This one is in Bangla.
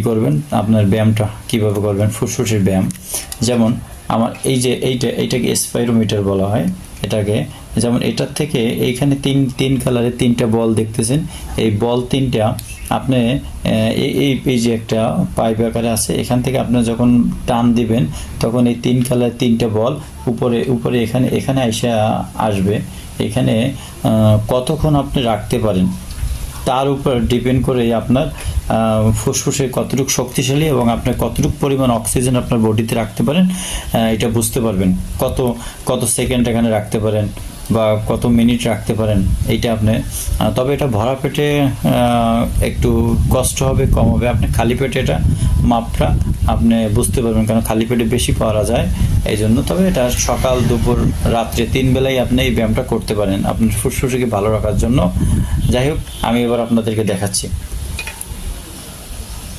করবেন, আপনার ব্যায়ামটা কিভাবে করবেন, ফুসফুসের ব্যায়াম। যেমন আমার এই যে এইটাকে স্পাইরোমিটার বলা হয় এটাকে। যেমন এটার থেকে এইখানে তিন কালারের তিনটা বল দেখতেছেন, এই বল তিনটা আপনি এই যে একটা পাইপ আকারে আছে, এখান থেকে আপনার যখন টান দিবেন তখন এই তিন কালারের তিনটা বল উপরে এখানে এসে আসবে। এখানে কতক্ষণ আপনি রাখতে পারেন তার উপর ডিপেন্ড করে আপনার ফুসফুসে কতটুকু শক্তিশালী এবং আপনার কতটুকু পরিমাণ অক্সিজেন আপনার বডিতে রাখতে পারেন এটা বুঝতে পারবেন। কত সেকেন্ড এখানে রাখতে পারেন বা কত মিনিট রাখতে পারেন এইটা আপনি। তবে এটা ভরা পেটে একটু কষ্ট হবে, কম হবে। আপনি খালি পেটে এটা মাপটা আপনি বুঝতে পারবেন, কারণ খালি পেটে বেশি পাওয়া যায় এই জন্য। তবে এটা সকাল দুপুর রাত্রে 3 বেলায় আপনি এই ব্যায়ামটা করতে পারেন আপনার ফুসফুসকে ভালো রাখার জন্য। যাই হোক, আমি এবার আপনাদেরকে দেখাচ্ছি।